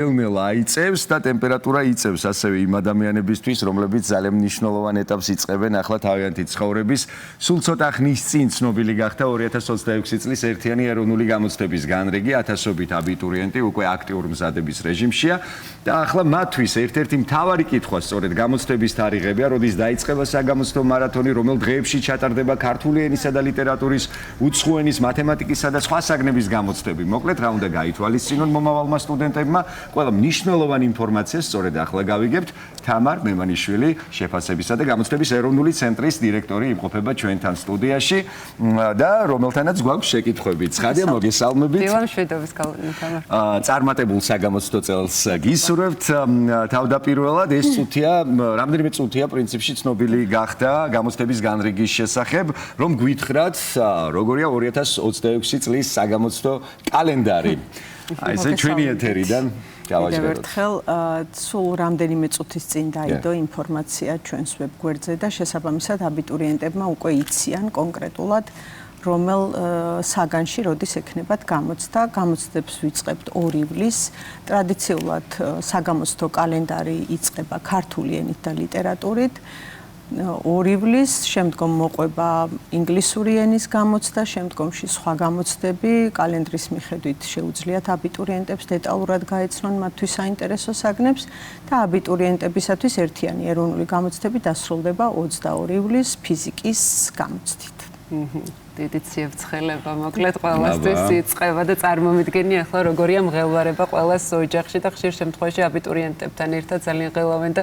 ნელ-ნელა იწევს და ტემპერატურა იწევს ასევე იმ ადამიანებისთვის, რომლებიც ძალიან მნიშვნელოვან ეტაპს იწყებენ ახლა თავიანთი ცხოვრების. Სულ ცოტა ხნის წინ ცნობილი გახდა 2026 წლის ერთიანი ეროვნული გამოცდების განრიგი, ათასობით აბიტურიენტი უკვე აქტიურ მზადების რეჟიმშია და ახლა მათთვის ერთ-ერთი მთავარი კითხვა სწორედ გამოცდების თარიღებია, როდის დაიწყება საგამოცდო მარათონი, რომელ დღეებში ჩატარდება ქართული ენისა და ლიტერატურის, უცხო ენის, მათემატიკისა და სხვა საგნების გამოცდები. მოკლედ რა უნდა გაითვალისწინონ მომავალმა სტუდენტებმა? Ყველა მნიშვნელოვანი ინფორმაცია სწორედ ახლა გავიგებთ. თამარ მემანიშვილი, შეფასებისა და გამოცდების ეროვნული ცენტრის დირექტორი იმყოფება ჩვენთან სტუდიაში და რომელთანაც გვაქვს შეკითხვები. ცხადია, მოგესალმებით. დილამშვიდობის გავლენა თამარ. წარმატებულ საგამოცდო წელს გისურვებთ. თავდაპირველად ეს წუთია, რამდენიმე წუთია პრინციპში ცნობილი გახდა გამოცდების განრიგის შესახებ, რომ გვითხრათ, როგორია 2026 წლის საგამოცდო კალენდარი. აი ესე ჩვენი ეთერიდან დავაჯეროთ. ერთხელ სულ რამდენიმე წუთის წინ დაიდო ინფორმაცია ჩვენს ვებგვერდზე და შესაბამისად აბიტურიენტებმა უკვე იციან კონკრეტულად რომელ საგანში როდის ექნებათ გამოცდა. გამოცდებს ვიწყებთ 2 ივლისს. ტრადიციულად საგამოცდო კალენდარი იწყება ქართული ენით და ლიტერატურით. 2 ივლისს, შემდგომ მოყვება ინგლისური ენის გამოცდა, შემდგომში სხვა გამოცდები, კალენდრის მიხედვით შეუძლიათ აბიტურიენტებს დეტალურად გაეცნონ მათთვის საინტერესო საგნებს და აბიტურიენტებისათვის ერთიანი ეროვნული გამოცდები დასრულდება 22 ივლისს ფიზიკის გამოცდით. დიდი ციებ-ცხელება მოკლედ ყველასთვის იწყება და წარმომიდგენია ახლა როგორია მღელვარება ყველას ოჯახში და ხშირ შემთხვევაში აბიტურიენტებთან ერთად ძალიან ღელავენ და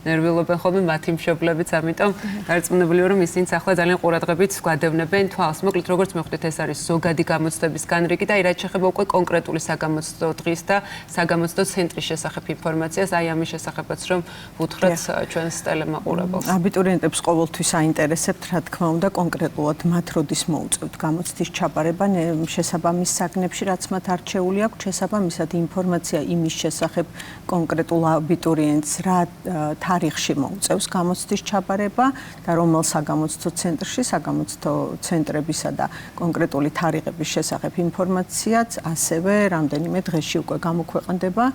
ნერვიულობენ ხოლმე მათი მშობლებიც, ამიტომ დარწმუნებული ვარ რომ ისინიც ახლა ძალიან ყურადღებით გვადევნებენ თვალს. მოკლედ როგორც მოხდეთ ეს არის ზოგადი გამოცდების განრიგი და რაც შეეხება უკვე კონკრეტული საგამოცდო დღის და საგამოცდო ცენტრის შესახებ ინფორმაციას, აი ამის შესახებაც რომ ვუთხრათ ჩვენს ტელემაყურებელს. აბიტურიენტებს ყოველთვის აინტერესებთ რა თქმა უნდა კონკრეტულად მათ როდის მოუწევთ გამოცდის ჩაბარება შესაბამის საგნებში, რაც მათ არჩეული აქვს, შესაბამისად ინფორმაცია იმის შესახებ კონკრეტულ აბიტურიენტს რა თარიღში მოუწევს გამოცდის ჩაბარება და რომელ საგამოცდო ცენტრში, საგამოცდო ცენტრებისა და კონკრეტული თარიღების შესახებ ინფორმაციაც ასევე რამდენიმე დღეში უკვე გამოქვეყნდება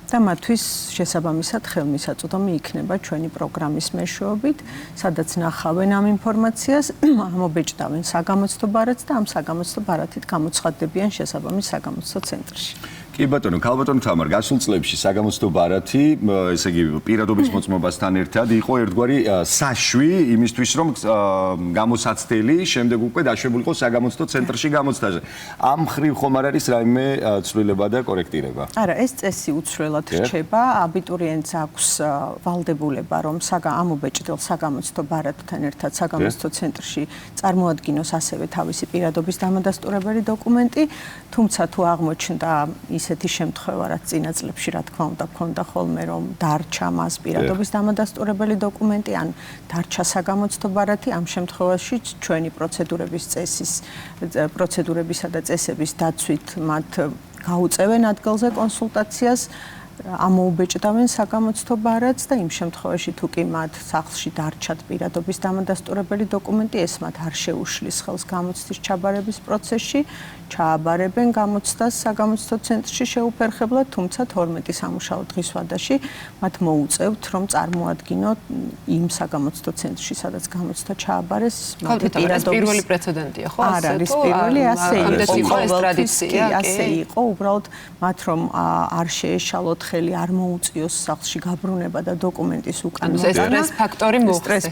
და მათთვის შესაბამისად ხელმისაწვდომი იქნება ჩვენი პროგრამის მეშვეობით, სადაც ნახავენ ამ ინფორმაციას, ამობეჭდავენ საგამოცდო ბარათს და ამ საგამოცდო ბარათით გამოცხადდებიან შესაბამის საგამოცდო ცენტრში. კი ბატონო, ქალბატონო თამარ, გასულ წლებში საგამოცდო ბარათი, ესე იგი პირადობის მოწმობასთან ერთად იყო ერთგვარი საშვი იმისთვის, რომ გამოსაცდელი შემდეგ უკვე დაშვებულიყო საგამოცდო ცენტრში გამოცდაზე. ამ მხრივ ხომ არ არის რაიმე ცვლილება და კორექტირება? არა, ეს წესი უცვლელად რჩება. აბიტურიენტს აქვს ვალდებულება, რომ ამობეჭდილ საგამოცდო ბარათთან ერთად საგამოცდო ცენტრში წარმოადგინოს ასევე თავისი პირადობის დამადასტურებელი დოკუმენტი, თუმცა თუ აღმოჩნდა ისეთი შემთხვევა, რაც წინა წლებში რა თქმა უნდა ქონდა ხოლმე, რომ დარჩა მას პირადობის დამადასტურებელი დოკუმენტი ან დარჩა საგამოცდო ბარათი, ამ შემთხვევაში ჩვენი პროცედურებისა და წესების დაცვით მათ გაუწევენ ადგილზე კონსულტაციას, ამოუბეჭდავენ საგამოცდო ბარათს და იმ შემთხვევაში თუ კი მათ სახლში დარჩათ პირადობის დამადასტურებელი დოკუმენტი, ეს მათ არ შეუშლის ხელს გამოცდის ჩაბარების პროცესში, ჩააბარებენ გამოცდას საგამოცდო ცენტრში შეუფერხებლად, თუმცა 12 სამუშაო დღის ვადაში მათ მოუწევთ, რომ წარმოადგინოთ იმ საგამოცდო ცენტრში, სადაც გამოცდა ჩააბარეს, მათი პირადობის პირველი პრეცედენტია, ხო? არ არის პირველი, ასე იყო ეს ტრადიცია, ასე იყო, უბრალოდ მათ რომ არ შეეშალოთ ხელი, არ მოუწიოს სახლში გაბრუნება და დოკუმენტის უკან მოსტანა. სტრეს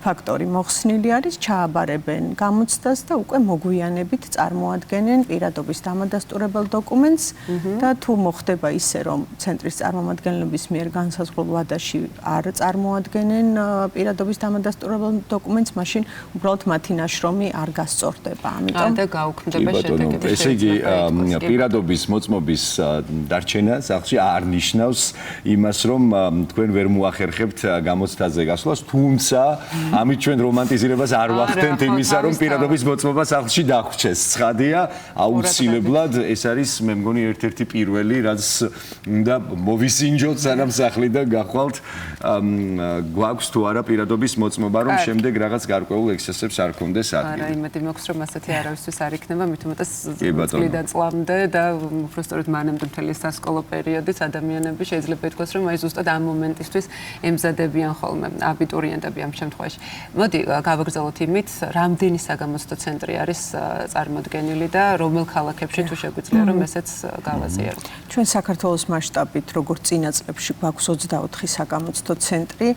ფაქტორი მოხსნილი არის, ჩააბარებენ გამოცდას და უკვე მოგვიანებით წარმოადგენენ პირადობის დამადასტურებელ დოკუმენტს და თუ მოხდება ისე, რომ ცენტრის წარმომადგენლების მიერ განსაზღვრულ ვადაში არ წარმოადგენენ პირადობის დამადასტურებელ დოკუმენტს, მაშინ უბრალოდ მათი ნაშრომი არ გასწორდება. ამიტომ და გაუქმდება შედეგები. ესე იგი, პირადობის მოწმობის დარჩენა სახლში არ ნიშნავს იმას, რომ თქვენ ვერ მოახერხებთ გამოცდაზე გასვლას, თუმცა ამით ჩვენ რომანტიზირებას არ ვახდენთ იმისა, რომ პირადობის მოწმობა სახლში დახვჩეს. ცხადია, აუცილებლად ეს არის მე მგონი ერთ-ერთი პირველი, რაც უნდა მოვისინჯოთ სანამ სახლიდან გახვალთ, გვაქვს თუ არა პირადობის მოწმობა, რომ შემდეგ რაღაც გარკვეულ ექსცესებს არ გქონდეს ადგილი. არა, იმედი მაქვს, რომ ასეთი არავისთვის არ იქნება, მით უმეტეს წლიდან წლამდე და უფრო სწორედ მანამდე მთელი სასკოლო პერიოდიც ადამიანს ადამიანები შეიძლება ითქვას, რომ აი ზუსტად ამ მომენტისთვის ემზადებიან ხოლმე აბიტურიენტები ამ შემთხვევაში. მოდი გავაგრძელოთ იმით, რამდენი საგამოცდო ცენტრი არის წარმოდგენილი და რომელ ქალაქებში თუ შეგვიძლია რომ ესეც გავაზიაროთ. ჩვენ საქართველოს მასშტაბით როგორც წინა წლებში გვაქვს 24 საგამოცდო ცენტრი.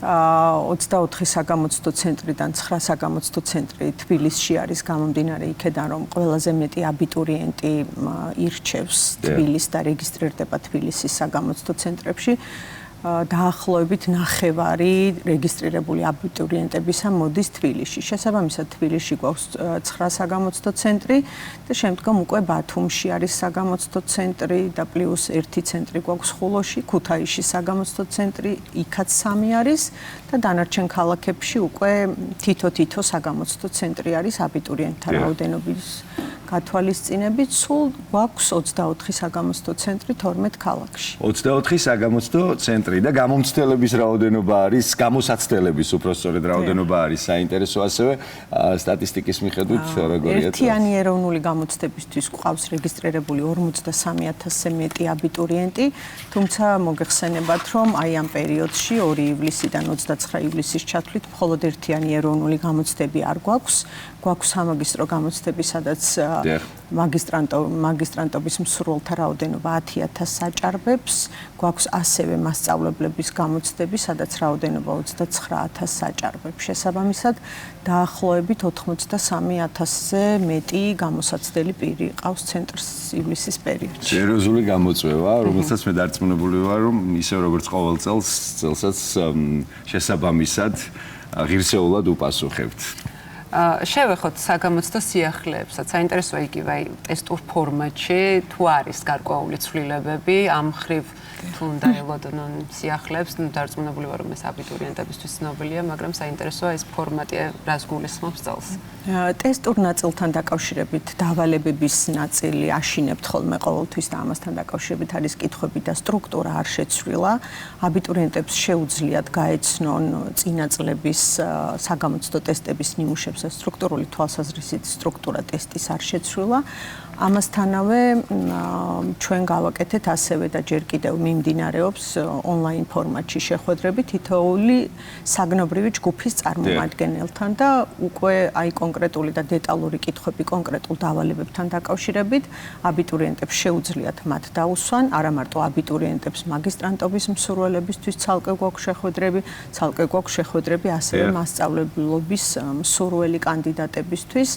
24 საგამოცდო ცენტრიდან 9 საგამოცდო ცენტრი თბილისში არის გამომდინარე იქედან რომ ყველაზე მეტი აბიტურიენტი ირჩევს თბილისს და რეგისტრირდება თბილისის საგამოცდო ცენტრებში. დაახლოებით 9 რეგისტრირებული აბიტურიენტებისა მოდის თბილისში. შესაბამისად თბილისში გვაქვს 9 საგამოცდო ცენტრი და შემდგომ უკვე ბათუმში არის საგამოცდო ცენტრი და პლუს 1 ცენტრი გვაქვს ხულოში, ქუთაისში საგამოცდო ცენტრი, იქაც 3 არის და დანარჩენ ქალაქებში უკვე თითო საგამოცდო ცენტრი არის აბიტურიენტთა რაოდენობის გათვალისწინებით. სულ გვაქვს 24 საგამოცდო ცენტრი 12 ქალაქში. 24 საგამოცდო ცენტრი და გამომცდელების რაოდენობა არის, გამოსაცდელების უпростоრედ რაოდენობა არის საინტერესო ასევე სტატისტიკის მიხედვით როგორია? ერთიანი ეროვნული გამოცდებისთვის გვყავს რეგისტრირებული 43000-ზე მეტი აბიტურიენტი, თუმცა მოგეხსენებათ, რომ აი ამ პერიოდში 2 ივლისიდან 29 ივლისის ჩათვლით მხოლოდ ერთიანი ეროვნული გამოცდები არ გვაქვს. გვაქვს სამაგისტრო გამოცდები, სადაც მაგისტრანტობის მსურველთა რაოდენობა 10000 საჭარბებს, გვაქვს ასევე მასწავლებლების გამოცდები, სადაც რაოდენობა 29000 საჭარბებს. შესაბამისად, დაახლოებით 83000-ზე მეტი გამოსაცდელი პირი ყავს ცენტრს ივლისის პერიოდში. სერიოზული გამოწვევა, რომელსაც მე დარწმუნებული ვარ, რომ ისე როგორც ყოველ წელსაც შესაბამისად ღირსეულად უპასუხებთ. შევეხოთ საგამოცდო სიახლეებსაც. საინტერესოა იგივე აი ტესტურ ფორმატში თუ არის გარკვეული ცვლილებები ამ მხრივ თუ უნდა ელოდონ სიახლეებს, დარწმუნებული ვარ, რომ ეს აბიტურიენტებისთვის ცნობილია, მაგრამ საინტერესოა ეს ფორმატი რას გულისხმობს წელს. ტესტურ ნაწილთან დაკავშირებით დავალებების ნაწილი აშინებთ ხოლმე ყოველთვის და ამასთან დაკავშირებით არის კითხვები და სტრუქტურა არ შეცვლილა. აბიტურიენტებს შეუძლიათ გაეცნონ წინა წლების საგამოცდო ტესტების ნიმუშებს და სტრუქტურული თვალსაზრისით სტრუქტურა ტესტის არ შეცვლილა. ამასთანავე ჩვენ გავაკეთეთ ასევე და ჯერ კიდევ მიმდინარეობს ონლაინ ფორმატში შეხვედრები თითოეული საგნობრივი ჯგუფის წარმომადგენელთან და უკვე აი კონკრეტული და დეტალური კითხვები კონკრეტულ დავალებებთან დაკავშირებით აბიტურიენტებს შეუძლიათ მათ დაუსვან, არა მარტო აბიტურიენტებს მაგისტრანტობის მსურველებისთვის ცალკე გვაქვს შეხვედრები, ასევე მასწავლებლობის მსურველი კანდიდატებისთვის.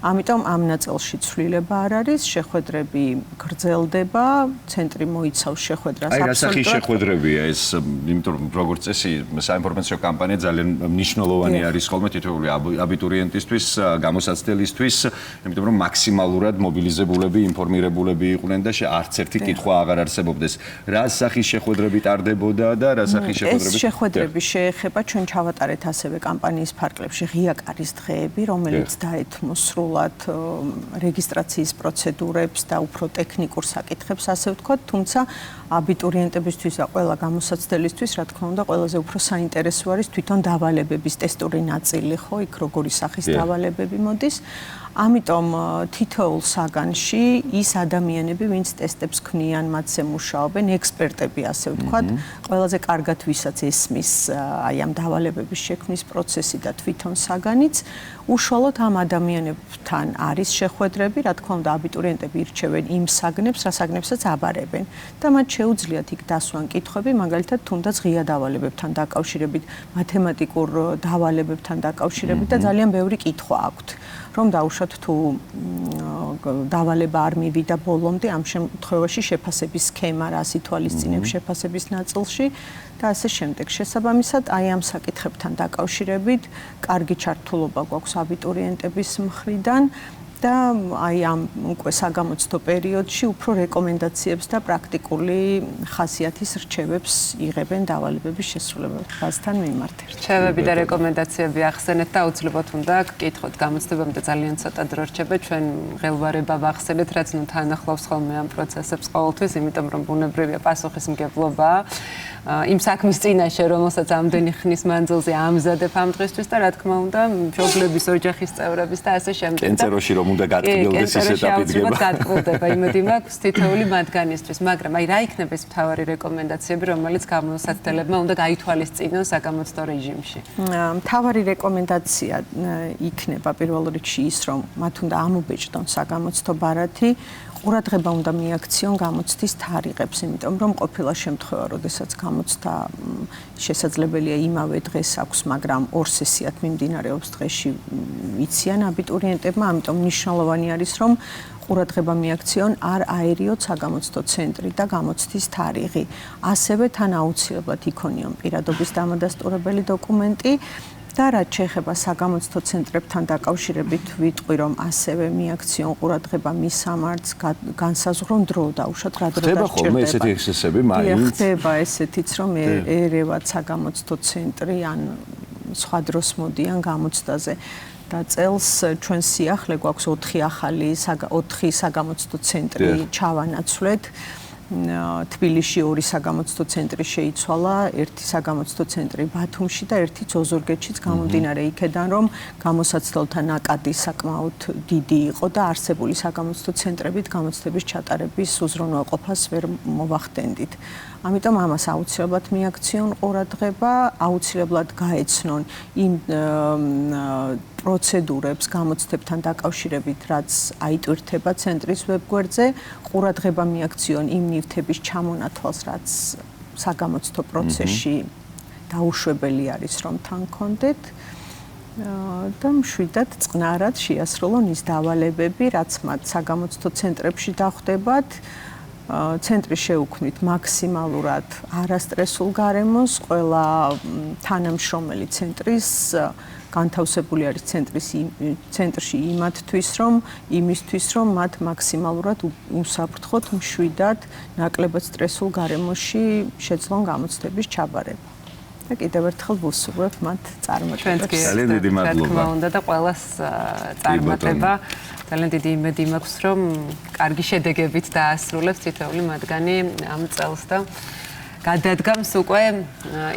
ამიტომ ამ ნაწილში ცვლილება არ არის, შეხვედრები გრძელდება, ცენტრი მოიცავს შეხვედრას. აი, რა სახის შეხვედრებია ეს, იმიტომ რომ როგორც წესი, საინფორმაციო კამპანია ძალიან მნიშვნელოვანი არის ხოლმე თითოეული აბიტურიენტისთვის, გამოსაცდელისთვის, იმიტომ რომ მაქსიმალურად მობილიზებულები, ინფორმირებულები იყვნენ და არც ერთი კითხვა აღარ არსებობდეს. რა სახის შეხვედრები ტარდებოდა და რა სახის შეხვედრები? ეს შეხვედრები შეეხება ჩვენ ჩავატარეთ ასევე კამპანიის ფარგლებში ღია კარის დღეები, რომელიც დაეთმოს რეგისტრაციის პროცედურებს და უფრო ტექნიკურ საკითხებს, ასე ვთქვათ, თუმცა აბიტურიენტებისთვის და ყველა გამოსაცდელისთვის, რა თქმა უნდა, ყველაზე უფრო საინტერესო არის თვითონ დავალებების ტესტური ნაწილი, ხო, იქ როგორი სახის დავალებები მოდის. ამიტომ თითოეულ საგანში ის ადამიანები, ვინც ტესტებს ქმნიან, მათზე მუშაობენ, ექსპერტები, ასე ვთქვათ, ყველაზე კარგად ვისაც ესმის აი ამ დავალებების შექმნის პროცესი და თვითონ საგანიც, უშუალოდ ამ ადამიანებთან არის შეხვედრები, რა თქმა უნდა, აბიტურიენტები ირჩევენ იმ საგნებს, რა საგნებსაც აბარებენ და მათ შეუძლიათ იქ დასვან კითხვები, მაგალითად, თუნდაც ღია დავალებებთან დაკავშირებით, მათემატიკურ დავალებებთან დაკავშირებით და ძალიან ბევრი კითხვა აქვთ. რომ დაუშვათ თუ დავალება არ მივიდა ბოლომდე, ამ შემთხვევაში შეფასების სქემა რას ითვალისწინებს შეფასების ნაწილში და ასე შემდეგ. შესაბამისად, აი ამ საკითხებთან დაკავშირებით კარგი ჩართულობა გვაქვს აბიტურიენტების მხრიდან და აი ამ უკვე საგამოცდო პერიოდში უფრო რეკომენდაციებს და პრაქტიკული ხასიათის რჩევებს იღებენ დავალებების შესრულებასთან მიმართ. რჩევები და რეკომენდაციები ახსენეთ და აუცილებლად უნდა გკითხოთ. გამოცდებამდე ძალიან ცოტა დრო რჩება, ჩვენ ღელვარება ვახსენეთ, რაც თან ახლავს ხოლმე ამ პროცესებს ყოველთვის, იმიტომ რომ ბუნებრივია პასუხისმგებლობა. იმ საქმის წინაშე, რომელსაც ამდენი ხნის მანძილზე ამზადებ ამ დღისთვის და რა თქმა უნდა, მშობლების ოჯახის წევრების და ასე შემდეგ. კენწეროში რომ უნდა გატკბილდეს ეს ეტაპი დგება. გატკბილდება, იმედი მაქვს თითოეული მათგანისთვის, მაგრამ აი რა იქნება ეს მთავარი რეკომენდაციები, რომელიც გამოსაცდელებმა უნდა გაითვალისწინონ საგამოცდო რეჟიმში? მთავარი რეკომენდაცია იქნება პირველ რიგში ის, რომ მათ უნდა ამობეჭდონ საგამოცდო ბარათი, ყურადღება უნდა მიაქციონ გამოცდის თარიღებს, იმიტომ რომ ყოფილა შემთხვევა, როდესაც გამოცდა შესაძლებელია იმავე დღეს აქვს, მაგრამ ორ სესიად მიმდინარეობს დღეში იციან აბიტურიენტებმა, ამიტომ მნიშვნელოვანი არის, რომ ყურადღება მიაქციონ არ აერიოთ საგამოცდო ცენტრი და გამოცდის თარიღი. ასევე თან აუცილებლად იქონიონ პირადობის დამადასტურებელი დოკუმენტი. და რაც შეეხება საგამოცდო ცენტრებთან დაკავშირებით ვიტყვი რომ ასევე მიაქციონ ყურადღება მის სამართს განსაზღვრონ დრო დაუშვათ რა დრო დაჭირდება. ხდება ხოლმე ესეთი ექსესები მაინც? ხდება ესეთიც რომ ერევათ საგამოცდო ცენტრი ან სხვა დროს მოდიან გამოცდაზე. და წელს ჩვენ სიახლე გვაქვს 4 საგამოცდო ცენტრი ჩავანაცვლეთ. თბილისში 2 საგამოცდო ცენტრი შეიცვალა, 1 საგამოცდო ცენტრი ბათუმში და 1 ოზურგეთშიც გამომდინარე იქედან, რომ გამოსაცდელთა ნაკადი საკმაოდ დიდი იყო და არსებული საგამოცდო ცენტრებით გამოცდების ჩატარების უზრუნველყოფას ვერ მოვახდენდით. ამიტომ ამას აუცილებლად მიაქციონ ყურადღება, აუცილებლად გაეცნონ იმ პროცედურებს გამოცდებთან დაკავშირებით, რაც აიტვირთება ცენტრის ვებგვერდზე, ყურადღება მიაქციონ იმ ნივთების ჩამონათვალს, რაც საგამოცდო პროცესში დაუშვებელი არის, რომ თან კონდეთ. და მშვიდად წყნარად შეასრულონ ის დავალებები, რაც მათ საგამოცდო ცენტრებში დახვდებათ. ცენტრი შეუქმნით მაქსიმალურად არასტრესულ გარემოს, ყველა თანამშრომელი ცენტრის განთავსებული არის ცენტრში იმისთვის, რომ მათ მაქსიმალურად უსაფრთხოდ, მშვიდად, ნაკლებად სტრესულ გარემოში შეძლონ გამოცდების ჩაბარება. და კიდევ ერთხელ ვუსურვებ მათ წარმატებებს. ძალიან დიდი მადლობა. უნდა და ყველას წარმატება. ძალიან დიდი იმედი მაქვს, რომ კარგი შედეგებით დაასრულებს თითოეული მათგანი ამ წელს და გადადგამს უკვე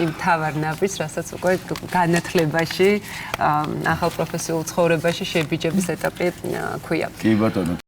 იმ თავარ ნაბიჯს, რასაც უკვე განათლებაში, ახალ პროფესიულ ცხოვრებაში შებიჯების ეტაპი ქვია. კი ბატონო,